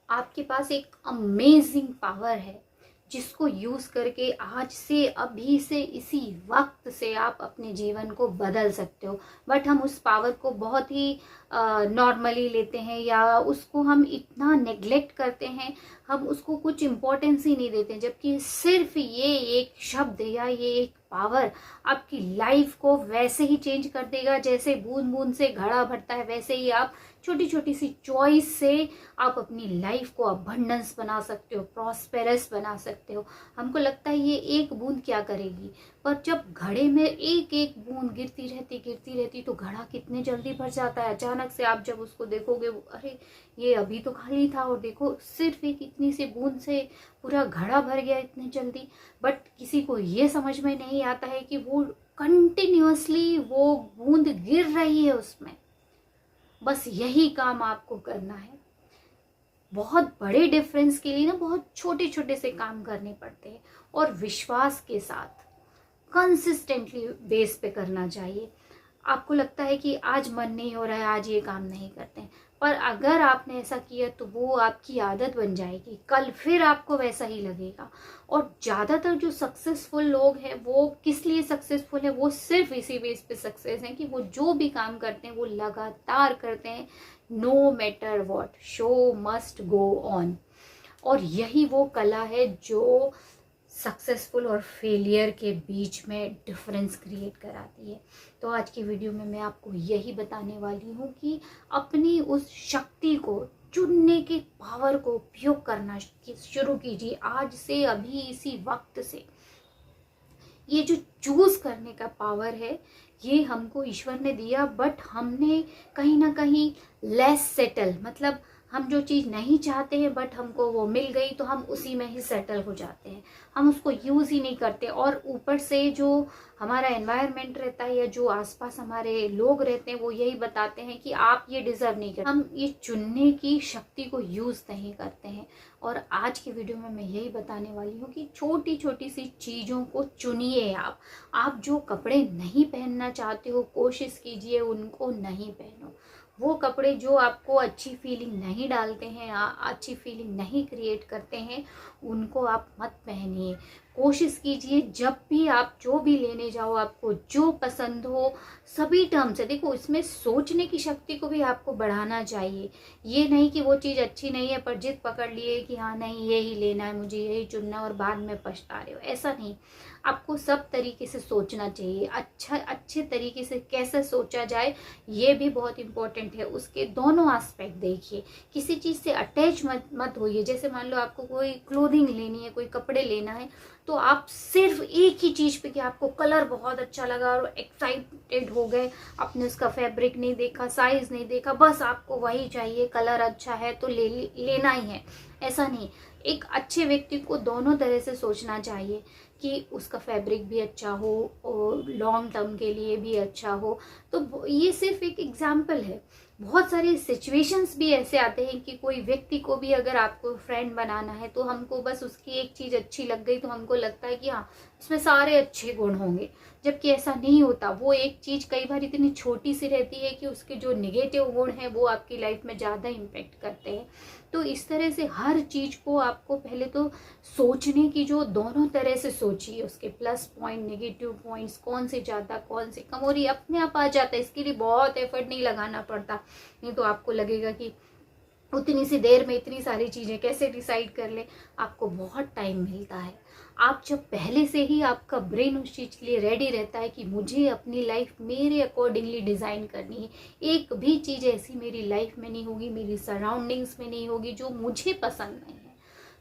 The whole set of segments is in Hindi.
आपके पास एक अमेजिंग पावर है जिसको यूज करके आज से, अभी से, इसी वक्त से आप अपने जीवन को बदल सकते हो। बट हम उस पावर को बहुत ही नॉर्मली लेते हैं या उसको हम इतना नेग्लेक्ट करते हैं, हम उसको कुछ इम्पोर्टेंस ही नहीं देते, जबकि सिर्फ ये एक शब्द या ये एक पावर आपकी लाइफ को वैसे ही चेंज कर देगा जैसे बूंद बूंद से घड़ा भरता है। वैसे ही आप छोटी छोटी सी चॉइस से आप अपनी लाइफ को अबंडेंस बना सकते हो, प्रॉस्पेरस बना सकते हो। हमको लगता है ये एक बूंद क्या करेगी, पर जब घड़े में एक एक बूंद गिरती रहती तो घड़ा कितने जल्दी भर जाता है। अचानक से आप जब उसको देखोगे, अरे ये अभी तो खाली था और देखो सिर्फ एक इतनी सी बूंद से पूरा घड़ा भर गया इतने जल्दी। बट किसी को ये समझ में नहीं आता है कि वो कंटिन्यूअसली वो बूंद गिर रही है उसमें। बस यही काम आपको करना है। बहुत बड़े डिफरेंस के लिए ना बहुत छोटे छोटे से काम करने पड़ते हैं और विश्वास के साथ कंसिस्टेंटली बेस पे करना चाहिए। आपको लगता है कि आज मन नहीं हो रहा है, आज ये काम नहीं करते हैं, पर अगर आपने ऐसा किया तो वो आपकी आदत बन जाएगी, कल फिर आपको वैसा ही लगेगा। और ज़्यादातर जो सक्सेसफुल लोग हैं वो किस लिए सक्सेसफुल है, वो सिर्फ इसी बेस पे सक्सेस है कि वो जो भी काम करते हैं वो लगातार करते हैं, no matter what, show must go on. और यही वो कला है जो सक्सेसफुल और फेलियर के बीच में डिफरेंस क्रिएट कराती है। तो आज की वीडियो में मैं आपको यही बताने वाली हूँ कि अपनी उस शक्ति को, चुनने के पावर को उपयोग करना शुरू कीजिए आज से, अभी इसी वक्त से। ये जो चूज करने का पावर है ये हमको ईश्वर ने दिया, बट हमने कहीं ना कहीं लेस सेटल, मतलब हम जो चीज़ नहीं चाहते हैं बट हमको वो मिल गई तो हम उसी में ही सेटल हो जाते हैं, हम उसको यूज़ ही नहीं करते। और ऊपर से जो हमारा एनवायरनमेंट रहता है या जो आसपास हमारे लोग रहते हैं वो यही बताते हैं कि आप ये डिजर्व नहीं करते। हम ये चुनने की शक्ति को यूज़ नहीं करते हैं। और आज की वीडियो में मैं यही बताने वाली हूँ कि छोटी छोटी सी चीज़ों को चुनिए। आप जो कपड़े नहीं पहनना चाहते हो कोशिश कीजिए उनको नहीं पहनो। वो कपड़े जो आपको अच्छी फीलिंग नहीं डालते हैं, अच्छी फीलिंग नहीं क्रिएट करते हैं, उनको आप मत पहनिए। कोशिश कीजिए जब भी आप जो भी लेने जाओ, आपको जो पसंद हो, सभी टर्म से देखो, इसमें सोचने की शक्ति को भी आपको बढ़ाना चाहिए। ये नहीं कि वो चीज़ अच्छी नहीं है पर जिद पकड़ लिए कि हाँ नहीं यही लेना है, मुझे यही चुनना है और बाद में पछता रहे हो, ऐसा नहीं। आपको सब तरीके से सोचना चाहिए। अच्छे तरीके से कैसे सोचा जाए ये भी बहुत इंपॉर्टेंट है, उसके दोनों एस्पेक्ट देखिए। किसी चीज़ से अटैच मत होइए। जैसे मान लो आपको कोई क्लोथिंग लेनी है, कोई कपड़े लेना है, तो आप सिर्फ एक ही चीज़ पे कि आपको कलर बहुत अच्छा लगा और एक्साइटेड हो गए, आपने उसका फैब्रिक नहीं देखा, साइज नहीं देखा, बस आपको वही चाहिए, कलर अच्छा है तो लेना ही है, ऐसा नहीं। एक अच्छे व्यक्ति को दोनों तरह से सोचना चाहिए कि उसका फैब्रिक भी अच्छा हो और लॉन्ग टर्म के लिए भी अच्छा हो। तो ये सिर्फ एक एग्जाम्पल है। बहुत सारे सिचुएशंस भी ऐसे आते हैं कि कोई व्यक्ति को भी अगर आपको फ्रेंड बनाना है तो हमको बस उसकी एक चीज़ अच्छी लग गई तो हमको लगता है कि हाँ उसमें सारे अच्छे गुण होंगे, जबकि ऐसा नहीं होता। वो एक चीज़ कई बार इतनी छोटी सी रहती है कि उसके जो निगेटिव गुण हैं वो आपकी लाइफ में ज़्यादा इम्पेक्ट करते हैं। तो इस तरह से हर चीज़ को आपको पहले तो सोचने की, जो दोनों तरह से सोचिए, उसके प्लस पॉइंट, नेगेटिव पॉइंट्स, कौन से ज़्यादा कौन से कम, और ये अपने आप आ जाता है। इसके लिए बहुत एफर्ट नहीं लगाना पड़ता, नहीं तो आपको लगेगा कि उतनी सी देर में इतनी सारी चीज़ें कैसे डिसाइड कर ले। आपको बहुत टाइम मिलता है। आप जब पहले से ही आपका ब्रेन उस चीज़ के लिए रेडी रहता है कि मुझे अपनी लाइफ मेरे अकॉर्डिंगली डिज़ाइन करनी है, एक भी चीज़ ऐसी मेरी लाइफ में नहीं होगी, मेरी सराउंडिंग्स में नहीं होगी जो मुझे पसंद नहीं है,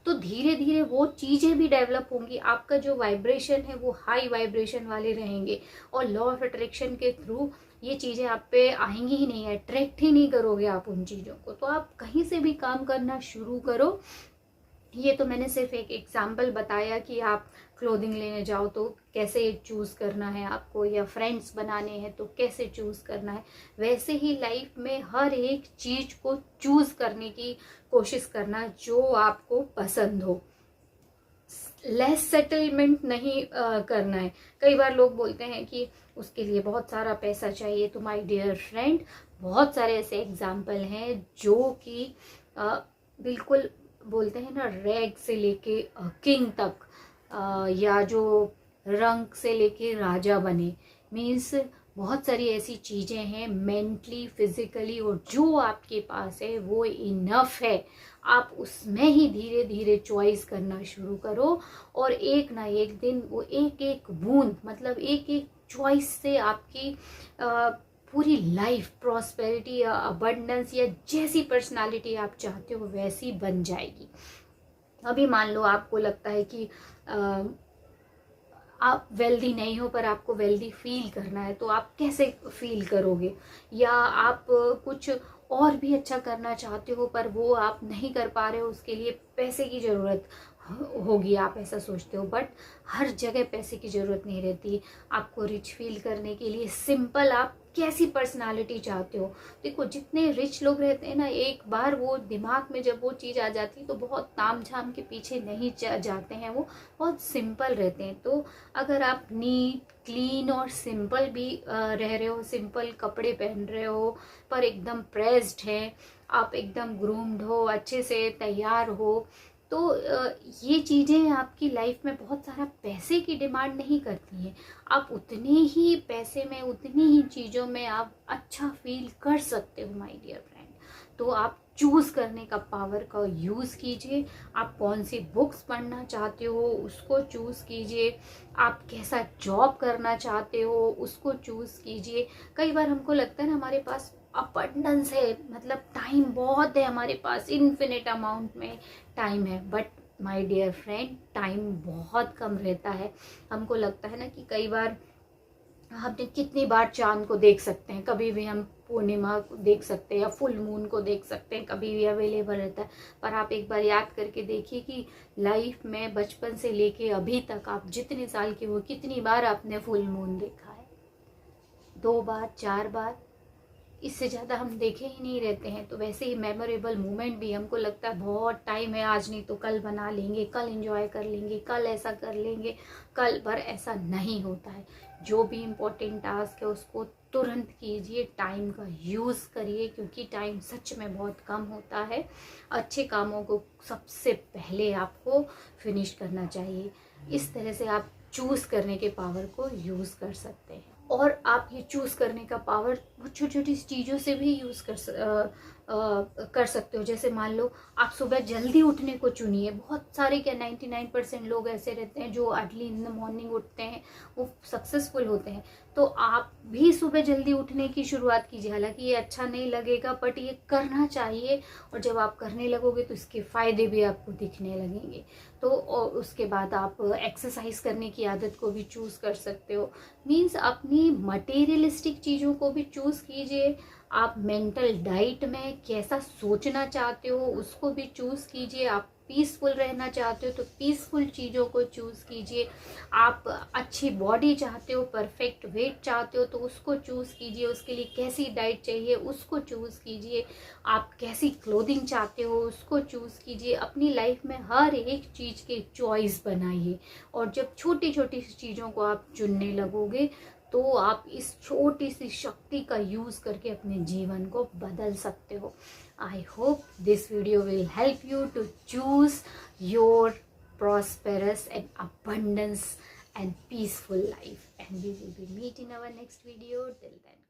तो धीरे धीरे वो चीज़ें भी डेवलप होंगी। आपका जो वाइब्रेशन है वो हाई वाइब्रेशन वाले रहेंगे और लॉ ऑफ अट्रैक्शन के थ्रू ये चीज़ें आप पे आएंगी ही नहीं, अट्रैक्ट ही नहीं करोगे आप उन चीज़ों को। तो आप कहीं से भी काम करना शुरू करो। ये तो मैंने सिर्फ एक एग्जाम्पल बताया कि आप क्लोथिंग लेने जाओ तो कैसे चूज़ करना है आपको, या फ्रेंड्स बनाने हैं तो कैसे चूज़ करना है। वैसे ही लाइफ में हर एक चीज़ को चूज़ करने की कोशिश करना जो आपको पसंद हो। लेस सेटलमेंट नहीं करना है। कई बार लोग बोलते हैं कि उसके लिए बहुत सारा पैसा चाहिए, तो माय डियर फ्रेंड, बहुत सारे ऐसे एग्जाम्पल हैं जो कि बिल्कुल बोलते हैं ना, रैग से लेके किंग तक, या जो रंक से लेके राजा बने, मीन्स बहुत सारी ऐसी चीज़ें हैं मेंटली फिजिकली, और जो आपके पास है वो इनफ है। आप उसमें ही धीरे धीरे चॉइस करना शुरू करो, और एक ना एक दिन वो एक एक बूंद, मतलब एक एक चॉइस से आपकी पूरी लाइफ प्रॉस्पेरिटी या अबंडेंस या जैसी पर्सनालिटी आप चाहते हो वैसी बन जाएगी। अभी मान लो आपको लगता है कि आप वेल्दी नहीं हो पर आपको वेल्दी फील करना है, तो आप कैसे फील करोगे? या आप कुछ और भी अच्छा करना चाहते हो पर वो आप नहीं कर पा रहे हो, उसके लिए पैसे की ज़रूरत होगी, आप ऐसा सोचते हो। बट हर जगह पैसे की ज़रूरत नहीं रहती। आपको रिच फील करने के लिए सिंपल आप कैसी पर्सनालिटी चाहते हो? देखो, जितने रिच लोग रहते हैं ना, एक बार वो दिमाग में जब वो चीज़ आ जाती है तो बहुत ताम झाम के पीछे नहीं जाते हैं, वो बहुत सिंपल रहते हैं। तो अगर आप नीट क्लीन और सिंपल भी रह रहे हो, सिंपल कपड़े पहन रहे हो पर एकदम प्रेस्ड है, आप एकदम ग्रूम्ड हो, अच्छे से तैयार हो, तो ये चीज़ें आपकी लाइफ में बहुत सारा पैसे की डिमांड नहीं करती हैं। आप उतने ही पैसे में, उतनी ही चीज़ों में आप अच्छा फील कर सकते हो माय डियर फ्रेंड। तो आप चूज़ करने का पावर का यूज़ कीजिए। आप कौन सी बुक्स पढ़ना चाहते हो उसको चूज़ कीजिए। आप कैसा जॉब करना चाहते हो उसको चूज़ कीजिए। कई बार हमको लगता है ना, हमारे पास अबंडेंस है, मतलब टाइम बहुत है हमारे पास, इन्फिनिट अमाउंट में टाइम है, but my dear friend, time बहुत कम रहता है। हमको लगता है ना कि कई बार हम कितनी बार चांद को देख सकते हैं, कभी भी हम पूर्णिमा को देख सकते हैं या फुल मून को देख सकते हैं, कभी भी अवेलेबल रहता है। पर आप एक बार याद करके देखिए कि लाइफ में बचपन से लेके अभी तक आप जितने साल के हो, कितनी बार आपने फुल मून देखा है? 2 बार, 4 बार? इससे ज़्यादा हम देखे ही नहीं रहते हैं। तो वैसे ही मेमोरेबल मोमेंट भी हमको लगता है बहुत टाइम है, आज नहीं तो कल बना लेंगे, कल एंजॉय कर लेंगे, कल ऐसा कर लेंगे, कल, पर ऐसा नहीं होता है। जो भी इम्पोर्टेंट टास्क है उसको तुरंत कीजिए, टाइम का यूज़ करिए, क्योंकि टाइम सच में बहुत कम होता है। अच्छे कामों को सबसे पहले आपको फिनिश करना चाहिए। इस तरह से आप चूज़ करने के पावर को यूज़ कर सकते हैं। और आप ये चूज़ करने का पावर बहुत छोटी छोटी चीज़ों से भी यूज़ कर सकते हो। जैसे मान लो आप सुबह जल्दी उठने को चुनिए। बहुत सारे, क्या 99% लोग ऐसे रहते हैं जो अर्ली इन द मॉर्निंग उठते हैं, वो सक्सेसफुल होते हैं। तो आप भी सुबह जल्दी उठने की शुरुआत कीजिए। हालांकि ये अच्छा नहीं लगेगा, बट ये करना चाहिए, और जब आप करने लगोगे तो इसके फ़ायदे भी आपको दिखने लगेंगे। तो और उसके बाद आप एक्सरसाइज करने की आदत को भी चूज़ कर सकते हो। मीन्स अपनी मटेरियलिस्टिक चीज़ों को भी चूज़ कीजिए। आप मेंटल डाइट में कैसा सोचना चाहते हो उसको भी चूज़ कीजिए। आप पीसफुल रहना चाहते हो तो पीसफुल चीज़ों को चूज़ कीजिए। आप अच्छी बॉडी चाहते हो, परफेक्ट वेट चाहते हो तो उसको चूज़ कीजिए। उसके लिए कैसी डाइट चाहिए उसको चूज़ कीजिए। आप कैसी क्लोथिंग चाहते हो उसको चूज़ कीजिए। अपनी लाइफ में हर एक चीज़ की चॉइस बनाइए, और जब छोटी छोटी चीज़ों को आप चुनने लगोगे तो आप इस छोटी सी शक्ति का यूज़ करके अपने जीवन को बदल सकते हो। I hope this video will help you to choose your prosperous and abundance and peaceful life, and we will be meet in our next video. Till then,